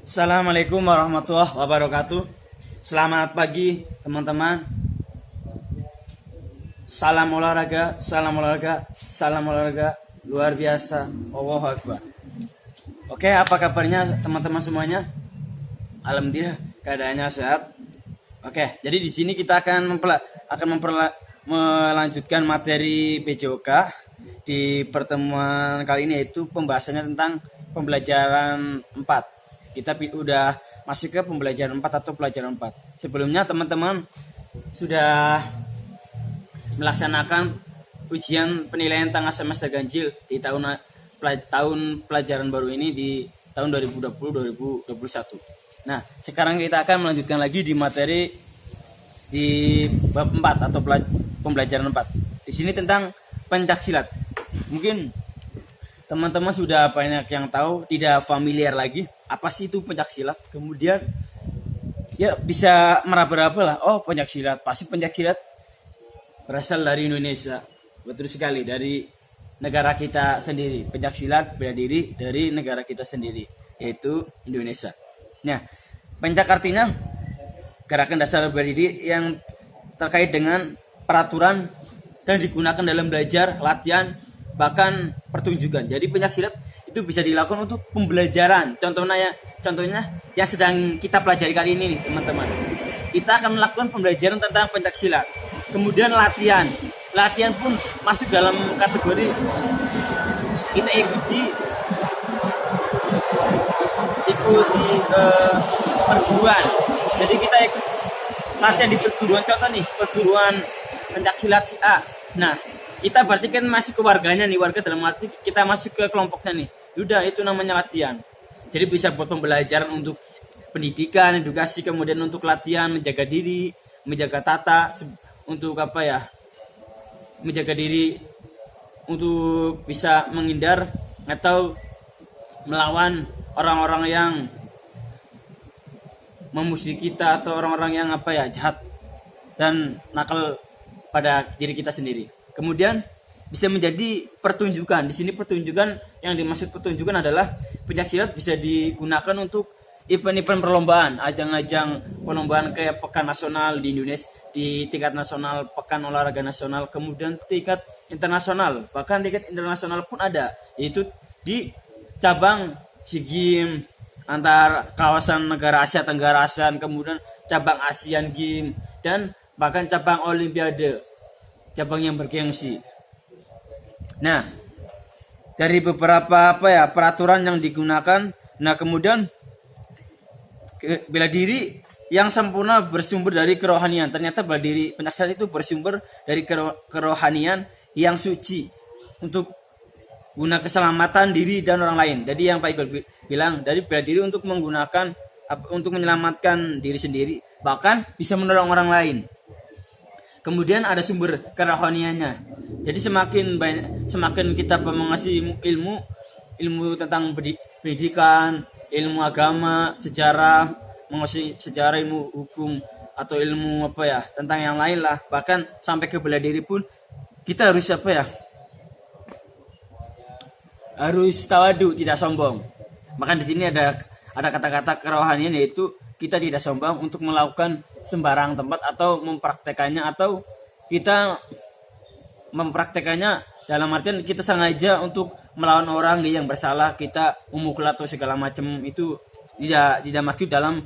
Assalamualaikum warahmatullahi wabarakatuh. Selamat pagi teman-teman. Salam olahraga, salam olahraga, salam olahraga luar biasa. Allahu Akbar. Oke, apa kabarnya teman-teman semuanya? Alhamdulillah keadaannya sehat. Oke, jadi di sini kita akan melanjutkan materi PJOK di pertemuan kali ini, yaitu pembahasannya tentang pembelajaran 4. Kita udah masuk ke pembelajaran 4 atau pelajaran 4. Sebelumnya teman-teman sudah melaksanakan ujian penilaian tengah semester ganjil di tahun pelajaran baru ini di tahun 2020-2021. Nah, sekarang kita akan melanjutkan lagi di materi di bab 4 atau pembelajaran 4. Di sini tentang pencaksilat. Mungkin teman-teman sudah banyak yang tahu, tidak familiar lagi apa sih itu pencaksilat. Kemudian ya bisa meraba-raba lah, oh pencaksilat, pasti pencaksilat berasal dari Indonesia. Betul sekali, dari negara kita sendiri. Pencaksilat bela diri dari negara kita sendiri, yaitu Indonesia. Nah, pencak artinya gerakan dasar bela diri yang terkait dengan peraturan dan digunakan dalam belajar, latihan, bahkan pertunjukan. Jadi pencaksilat itu bisa dilakukan untuk pembelajaran. Contohnya yang sedang kita pelajari kali ini nih teman-teman. Kita akan melakukan pembelajaran tentang pencaksilat. Kemudian latihan pun masuk dalam kategori kita ikuti perguruan. Jadi kita ikut latihan di perguruan. Contoh nih, perguruan pencaksilat si A. Nah, kita berarti kan masuk ke warganya nih, warga dalam arti kita masuk ke kelompoknya nih. Udah, itu namanya latihan. Jadi bisa buat pembelajaran untuk pendidikan, edukasi, kemudian untuk latihan, menjaga diri, menjaga tata, untuk apa ya? Menjaga diri untuk bisa menghindar atau melawan orang-orang yang memusuhi kita atau orang-orang yang apa ya, jahat dan nakal pada diri kita sendiri. Kemudian bisa menjadi pertunjukan. Di sini pertunjukan, yang dimaksud pertunjukan adalah pencaksilat bisa digunakan untuk event-event perlombaan, ajang-ajang perlombaan kayak pekan nasional di Indonesia, di tingkat nasional, pekan olahraga nasional, kemudian tingkat internasional, bahkan tingkat internasional pun ada, yaitu di cabang SEA Games antar kawasan negara Asia Tenggara, ASEAN, kemudian cabang Asian Games, dan bahkan cabang Olimpiade, cabang yang bergengsi. Nah, dari beberapa peraturan yang digunakan, nah kemudian bela diri yang sempurna bersumber dari kerohanian. Ternyata bela diri pencaksilat itu bersumber dari kerohanian yang suci untuk guna keselamatan diri dan orang lain. Jadi yang Pak Iqbal bilang, dari bela diri untuk untuk menyelamatkan diri sendiri, bahkan bisa menolong orang lain. Kemudian ada sumber kerohaniannya. Jadi semakin kita mengasih ilmu tentang pendidikan, ilmu agama, sejarah, menguasai sejarah, ilmu hukum, atau ilmu tentang yang lain lah. Bahkan sampai ke bela diri pun kita harus harus tawadu, tidak sombong. Maka di sini ada kata-kata kerohanian, yaitu kita tidak sombong untuk melakukan sembarang tempat atau mempraktekannya, atau kita mempraktekannya dalam artian kita sengaja untuk melawan orang yang bersalah, kita memukul atau segala macam, itu tidak masuk dalam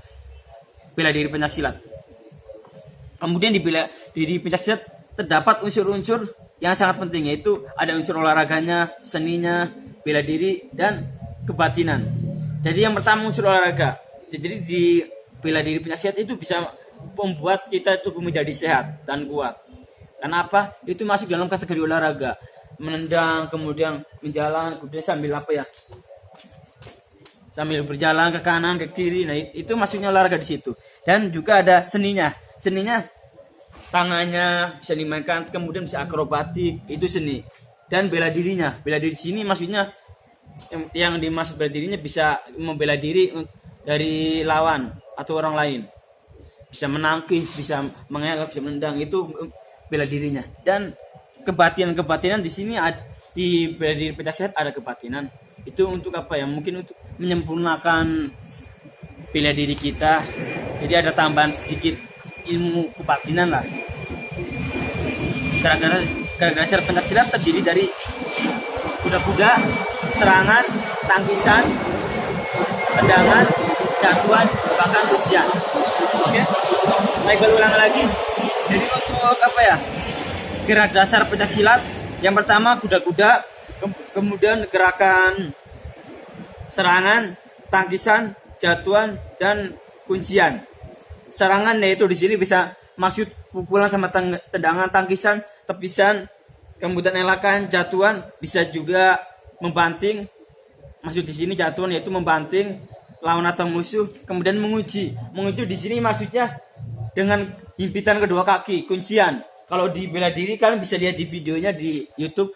bela diri pencaksilat. Kemudian di bela diri pencaksilat terdapat unsur-unsur yang sangat penting, yaitu ada unsur olahraganya, seninya, bela diri, dan kebatinan. Jadi yang pertama unsur olahraga. Jadi di bela diri pencaksilat itu bisa membuat kita tubuh menjadi sehat dan kuat. Kenapa? Itu masuk dalam kategori olahraga. Menendang, kemudian menjalan, kemudian sambil berjalan ke kanan, ke kiri. Nah, itu masuknya olahraga di situ. Dan juga ada seninya. Seninya tangannya bisa dimainkan, kemudian bisa akrobatik, itu seni. Dan bela dirinya. Bela diri sini maksudnya yang dimaksud bela dirinya bisa membela diri dari lawan atau orang lain. Bisa menangkis, bisa mengelak, bisa menendang, itu bela dirinya. Dan kebatinan di sini di bela diri pencaksilat ada kebatinan. Itu untuk apa ya? Mungkin untuk menyempurnakan bela diri kita. Jadi ada tambahan sedikit ilmu kebatinan lah. Gerak dasar pencaksilat terdiri dari kuda-kuda, serangan, tangkisan, tendangan, jatuhan, bahkan kuncian. Oke, baik, berulang lagi. Jadi untuk apa ya? Gerak dasar pencaksilat yang pertama kuda-kuda, kemudian gerakan serangan, tangkisan, jatuhan, dan kuncian. Serangan yaitu di sini bisa maksud pukulan sama tendangan, tangkisan, tepisan, kemudian elakan, jatuhan, bisa juga membanting. Maksud di sini jatuhan yaitu membanting lawan atau musuh, kemudian menguji. Menguji di sini maksudnya dengan himpitan kedua kaki, kuncian. Kalau di bela diri kalian bisa lihat di videonya di YouTube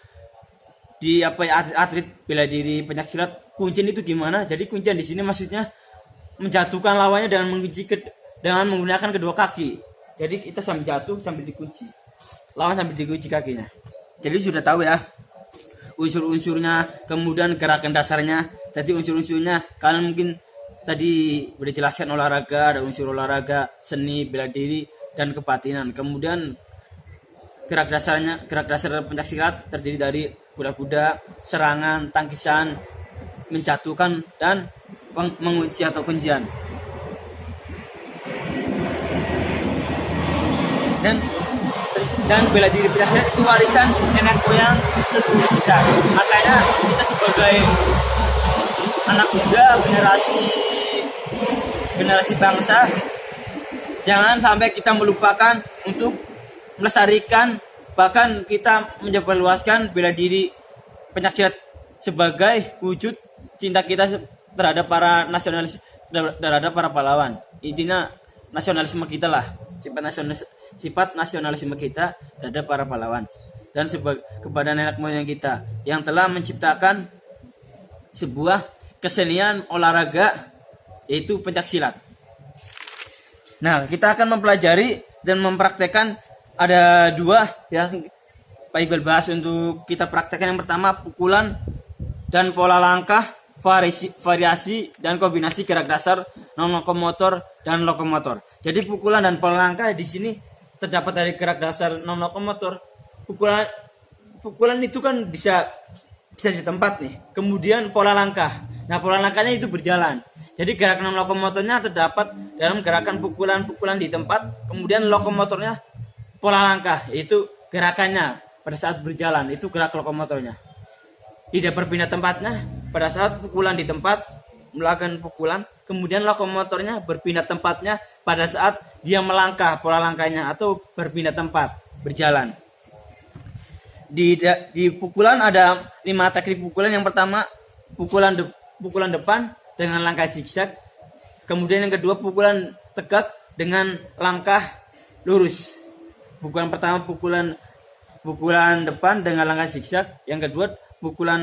di apa ya, atlet bela diri pencaksilat kuncian itu gimana. Jadi kuncian di sini maksudnya menjatuhkan lawannya dengan menguji dengan menggunakan kedua kaki. Jadi kita sambil jatuh sambil dikunci. Lawan sambil dikunci kakinya. Jadi sudah tahu ya unsur-unsurnya, kemudian gerakan dasarnya. Jadi unsur-unsurnya kalian mungkin tadi udah jelaskan olahraga, ada unsur olahraga, seni, bela diri, dan kebatinan. Kemudian gerak dasar pencaksilat terdiri dari kuda-kuda, serangan, tangkisan, menjatuhkan, dan mengunci atau kuncian. Dan bela diri pencaksilat itu warisan nenek moyang leluhur kita. Makanya kita sebagai anak muda, generasi bangsa, jangan sampai kita melupakan untuk melestarikan, bahkan kita menyebarluaskan bela diri pencaksilat sebagai wujud cinta kita terhadap para nasionalis, terhadap para pahlawan. Intinya nasionalisme kita lah, sifat nasionalisme kita terhadap para pahlawan, dan kepada nenek moyang kita yang telah menciptakan sebuah kesenian olahraga yaitu pencaksilat. Nah, kita akan mempelajari dan mempraktekkan ada dua yang Pak Iqbal bahas untuk kita praktekkan. Yang pertama pukulan dan pola langkah, variasi dan kombinasi gerak dasar non lokomotor dan lokomotor. Jadi pukulan dan pola langkah di sini terdapat dari gerak dasar non lokomotor. Pukulan itu kan bisa di tempat nih. Kemudian pola langkah. Nah, pola langkahnya itu berjalan. Jadi gerakan non lokomotornya terdapat dalam gerakan pukulan di tempat. Kemudian lokomotornya pola langkah, itu gerakannya pada saat berjalan, itu gerak lokomotornya. Tidak berpindah tempatnya pada saat pukulan di tempat melakukan pukulan, kemudian lokomotornya berpindah tempatnya pada saat dia melangkah, pola langkahnya atau berpindah tempat, berjalan. Di pukulan ada 5 teknik pukulan. Yang pertama pukulan depan dengan langkah zigzag. Kemudian yang kedua pukulan tegak dengan langkah lurus. Pukulan pertama pukulan depan dengan langkah zigzag. Yang kedua pukulan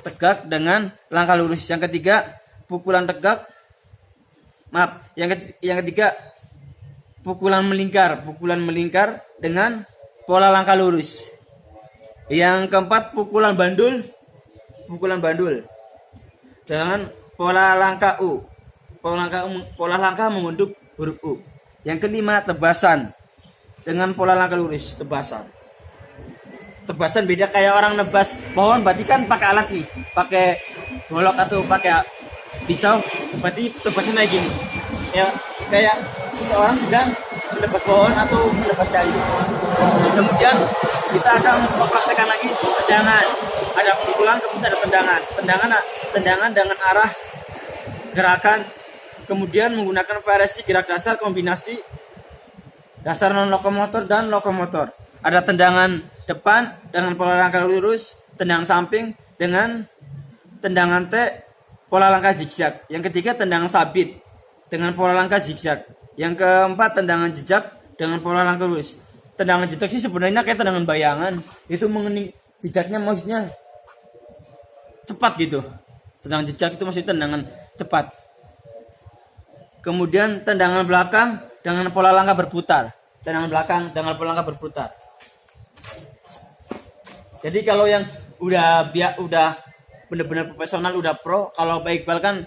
tegak dengan langkah lurus. Yang ketiga pukulan tegak. Yang ketiga pukulan melingkar dengan pola langkah lurus. Yang keempat pukulan bandul dengan pola langkah U. Pola langkah membentuk huruf U. Yang kelima tebasan dengan pola langkah lurus, tebasan beda kayak orang nebas pohon, berarti kan pakai alat nih, pakai golok atau pakai pisau, berarti tebasan kayak gini ya, kayak seseorang sedang menebas pohon atau menebas kayu. Kemudian kita akan mempraktekkan lagi tendangan. Ada pukulan, kemudian ada tendangan dengan arah gerakan, kemudian menggunakan variasi gerak dasar, kombinasi dasar non lokomotor dan lokomotor. Ada tendangan depan dengan pola langkah lurus, tendangan samping dengan tendangan T pola langkah zigzag. Yang ketiga tendangan sabit dengan pola langkah zigzag. Yang keempat tendangan jejak dengan pola langkah lurus. Tendangan jejak sih sebenarnya kayak tendangan bayangan, itu mengenai jejaknya maksudnya cepat gitu. Tendangan jejak itu maksudnya tendangan cepat. Kemudian tendangan belakang dengan pola langkah berputar. Jadi kalau yang udah benar-benar profesional, udah pro, kalau Pak Iqbal kan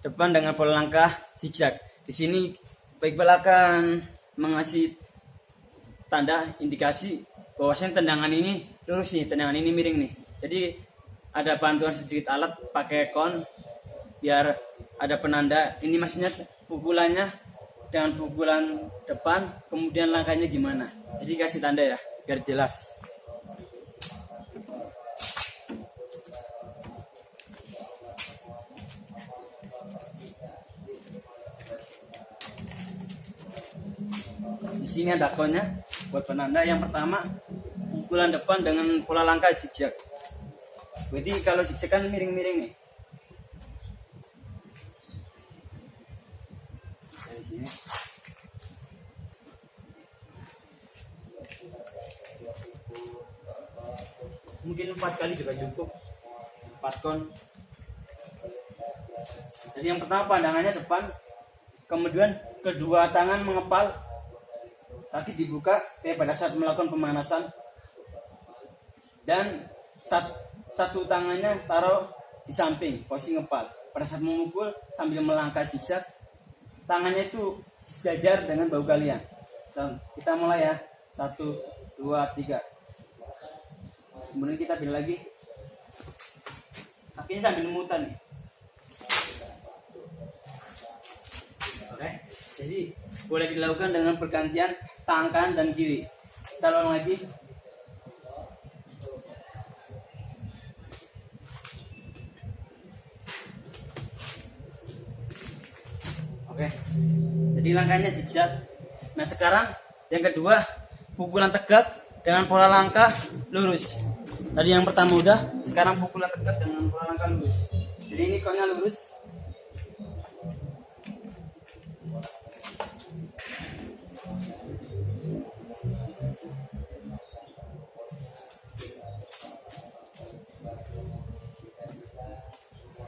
depan dengan pola langkah zigzag. Di sini baik akan mengasih tanda indikasi bahwasanya tendangan ini lurus nih, tendangan ini miring nih. Jadi ada bantuan sedikit alat pakai kon biar ada penanda. Ini maksudnya pukulannya dengan pukulan depan, kemudian langkahnya gimana. Jadi kasih tanda ya biar jelas. Di sini ada konnya buat penanda. Yang pertama, pukulan depan dengan pola langkah zigzag. Berarti kalau zigzag kan miring-miring nih. Dari sini. Mungkin 4 kali juga cukup. 4 kon. Jadi yang pertama pandangannya depan, kemudian kedua tangan mengepal, kaki dibuka kayak pada saat melakukan pemanasan, dan satu tangannya taruh di samping posisi ngepal. Pada saat memukul sambil melangkah zigzag, tangannya itu sejajar dengan bahu kalian. Kita mulai ya, 1, 2, 3. Kemudian kita pilih lagi, kakinya sambil muter nih. Oke, jadi boleh dilakukan dengan pergantian tangan kanan dan kiri. Kita ulang lagi. Oke, jadi langkahnya zigzag. Nah sekarang yang kedua, pukulan tegak dengan pola langkah lurus. Tadi yang pertama udah, sekarang pukulan tegak dengan pola langkah lurus. Jadi ini konnya lurus.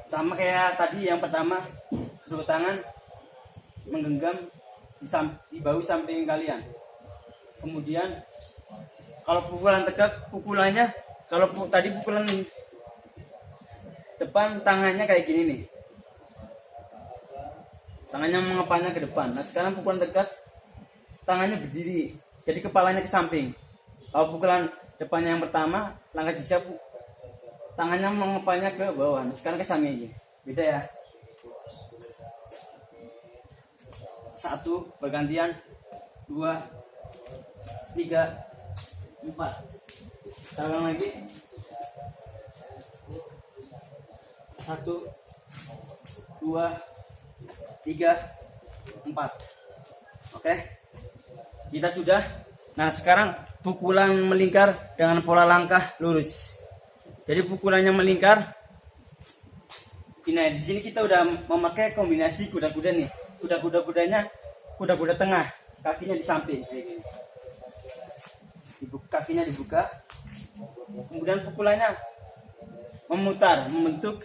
Sama kayak tadi yang pertama, kedua tangan menggenggam di bahu samping kalian. Kemudian kalau pukulan tegak, pukulannya kalau tadi pukulan depan, tangannya kayak gini nih, tangannya mengepalnya ke depan. Nah sekarang pukulan tegak, tangannya berdiri, jadi kepalanya ke samping. Kalau pukulan depannya yang pertama, langkah zigzag, tangannya mengepalnya ke bawah. Nah, sekarang ke samping aja, beda ya. 1 bergantian, 2, 3, 4. Kita ulang lagi. 1, 2, 3, 4. Oke, kita sudah. Nah sekarang pukulan melingkar dengan pola langkah lurus. Jadi pukulannya melingkar. Nah di sini kita udah memakai kombinasi kuda-kuda nih. Kuda-kudanya kuda-kuda tengah, kakinya di samping kayak gini. Kakinya dibuka, kemudian pukulannya memutar, membentuk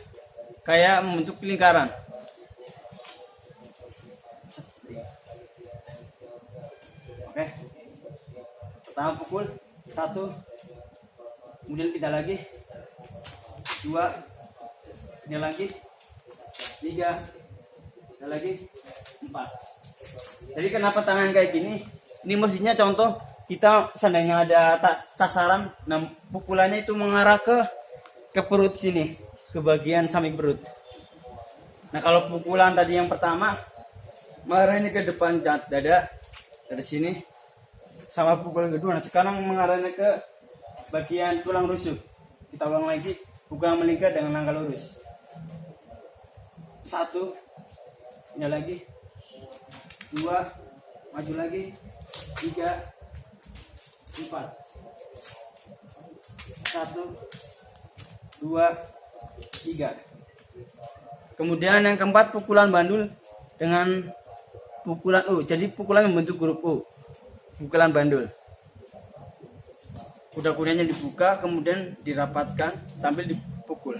lingkaran. Oke, pertama pukul 1, kemudian pindah lagi, 2, pindah lagi, 3, pindah lagi, 4. Jadi kenapa tangan kayak gini? Ini mestinya contoh kita seandainya ada sasaran, nah pukulannya itu mengarah ke perut sini, ke bagian samping perut. Nah kalau pukulan tadi yang pertama mengarahnya ke depan dada dari sini, sama pukulan kedua, nah sekarang mengarahnya ke bagian tulang rusuk. Kita ulang lagi, pukulan melingkar dengan langkah lurus. 1, pindah lagi, 2, maju lagi, 3, 4. 1, 2, 3. Kemudian yang keempat, pukulan bandul dengan pukulan U. Jadi pukulan membentuk huruf U. Pukulan bandul. Kuda-kudanya dibuka, kemudian dirapatkan sambil dipukul.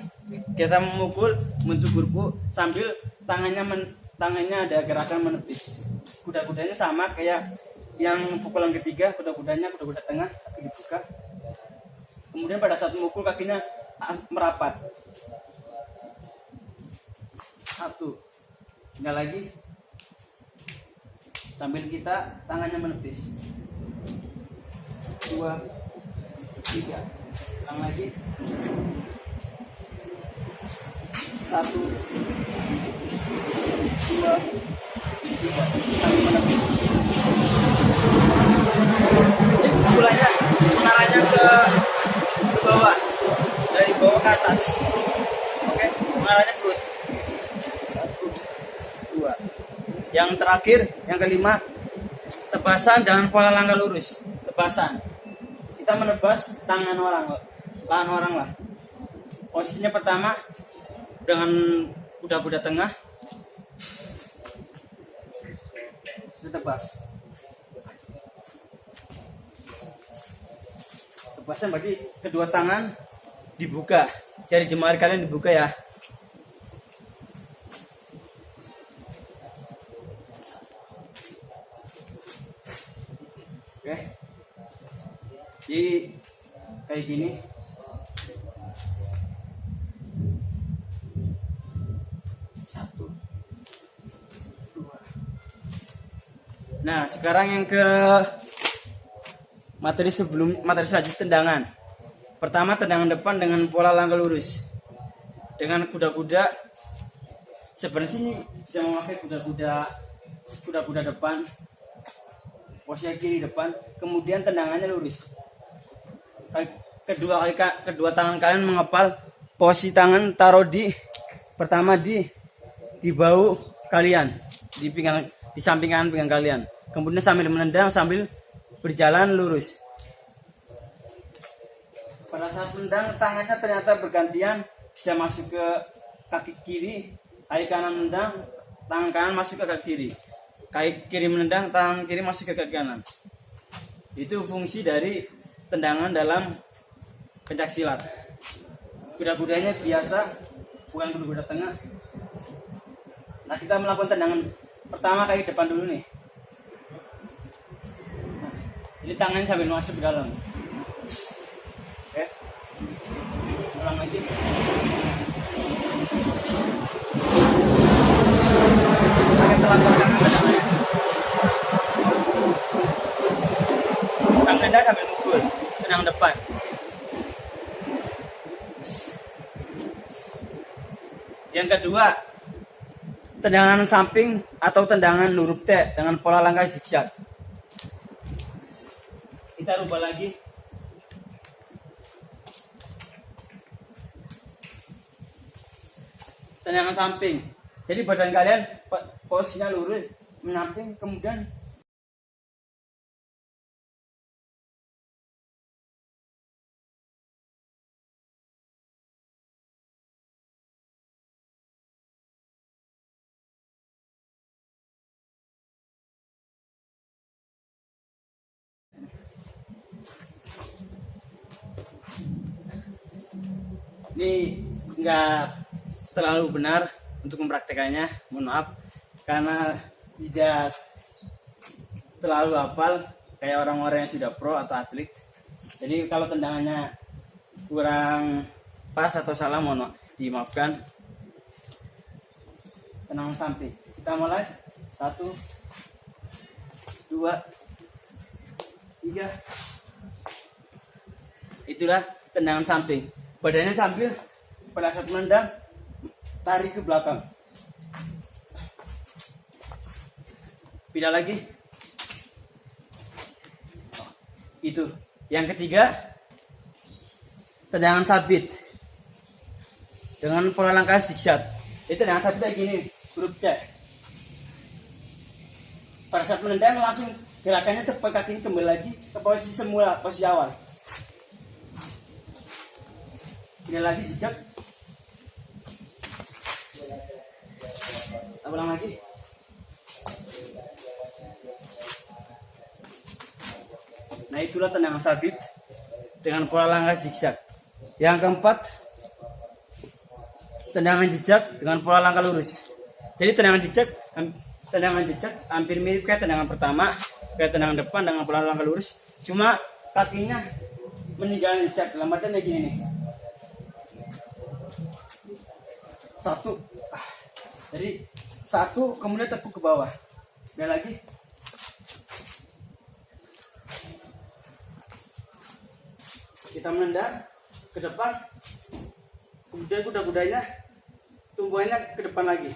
Kita memukul membentuk huruf U sambil tangannya ada gerakan menepis. Kuda-kudanya sama kayak yang pukulan ketiga, kuda tengah, kaki dibuka. Kemudian pada saat memukul kakinya merapat. 1, tinggal lagi sambil kita tangannya menepis. 2, 3, ulang lagi. 1, 2, 3, sambil menepis. Jadi pukulannya mengarahnya ke bawah, dari bawah ke atas. Oke, mengarahnya ke 1, 2. Yang terakhir, yang kelima, tebasan dengan pola langkah lurus. Tebasan, kita menebas tangan orang, lahan orang lah. Posisinya pertama dengan kuda-kuda tengah, ditebas. Tebasan berarti kedua tangan dibuka, jari jemari kalian dibuka ya. Oke, jadi kayak gini. Satu, 2. Nah, sekarang yang ke materi selanjutnya, tendangan. Pertama, tendangan depan dengan pola langkah lurus. Dengan kuda-kuda, sebenarnya sih bisa memakai kuda-kuda depan, posisi kiri depan, kemudian tendangannya lurus. Kedua tangan kalian mengepal, posisi tangan taruh pertama di bahu kalian, di samping kanan pinggang kalian. Kemudian sambil menendang sambil berjalan lurus. Pada saat menendang, tangannya ternyata bergantian, bisa masuk ke kaki kiri, kaki kanan menendang, tangan kanan masuk ke kaki kiri. Kaki kiri menendang, tangan kiri masuk ke kaki kanan. Itu fungsi dari tendangan dalam pencaksilat. Kuda-kudanya biasa, bukan kuda-kuda tengah. Nah, kita melakukan tendangan pertama kaki depan dulu nih. Nah, jadi tangannya sambil masuk ke dalam. Oke, ulang lagi. Kita lakukan tendangannya. Sang tendang sambil mukul, tenang depan. Yang kedua, tendangan samping atau tendangan huruf T dengan pola langkah zigzag. Kita rubah lagi. Tendangan samping. Jadi badan kalian posisinya lurus, menyamping, kemudian ini nggak terlalu benar untuk mempraktekannya, mohon maaf, karena tidak terlalu hafal kayak orang-orang yang sudah pro atau atlet. Jadi kalau tendangannya kurang pas atau salah, mohon maaf, dimaafkan. Tendangan samping, kita mulai. 1, 2, 3. Itulah tendangan samping. Badannya sambil pada saat menendang tarik ke belakang. Pindah lagi. Itu. Yang ketiga, tendangan sabit dengan pola langkah zigzag. Itu tendangan sabit kayak gini, huruf C. Pada saat menendang langsung gerakannya tepat, kaki kembali lagi ke posisi semula, posisi awal. Pindah lagi zigzag. Ulang lagi. Nah, itulah tendangan sabit dengan pola langkah zigzag. Yang keempat, tendangan zigzag dengan pola langkah lurus. Jadi tendangan zigzag hampir mirip kayak tendangan pertama, kayak tendangan depan dengan pola langkah lurus. Cuma kakinya meninggalkan zigzag, dalam artian kayak gini nih. 1. Jadi 1, kemudian tekuk ke bawah. Dan lagi. Kita menendang ke depan. Kemudian kuda-kudanya tumbuhannya ke depan lagi.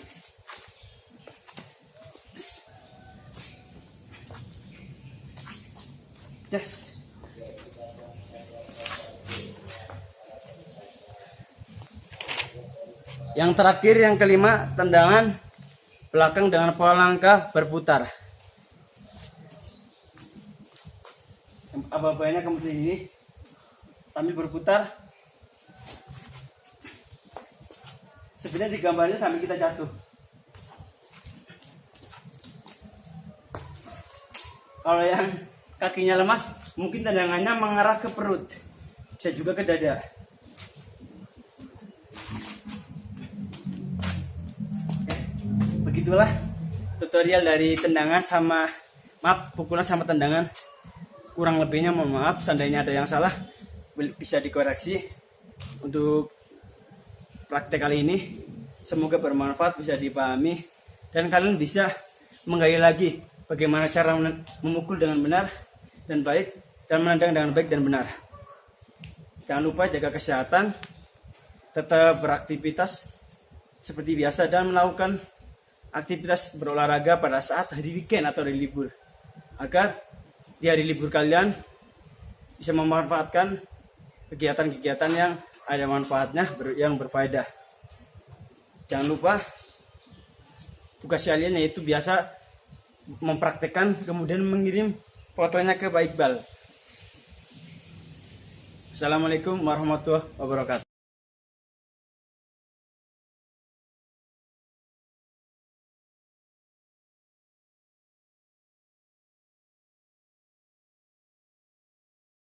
Yes. Yang terakhir, yang kelima, tendangan belakang dengan pola langkah berputar. Aba-abanya kemudian ini sambil berputar. Sebenarnya di gambarnya sambil kita jatuh. Kalau yang kakinya lemas, mungkin tendangannya mengarah ke perut, bisa juga ke dada. Begitulah tutorial dari tendangan sama, maaf, pukulan sama tendangan. Kurang lebihnya mohon maaf, seandainya ada yang salah bisa dikoreksi. Untuk praktek kali ini semoga bermanfaat, bisa dipahami, dan kalian bisa menggali lagi bagaimana cara memukul dengan benar dan baik, dan menendang dengan baik dan benar. Jangan lupa jaga kesehatan, tetap beraktivitas seperti biasa, dan melakukan aktivitas berolahraga pada saat hari weekend atau hari libur, agar di hari libur kalian bisa memanfaatkan kegiatan-kegiatan yang ada manfaatnya, yang berfaedah. Jangan lupa tugas kalian yaitu biasa mempraktekkan, kemudian mengirim fotonya ke Pak Iqbal. Assalamualaikum warahmatullahi wabarakatuh.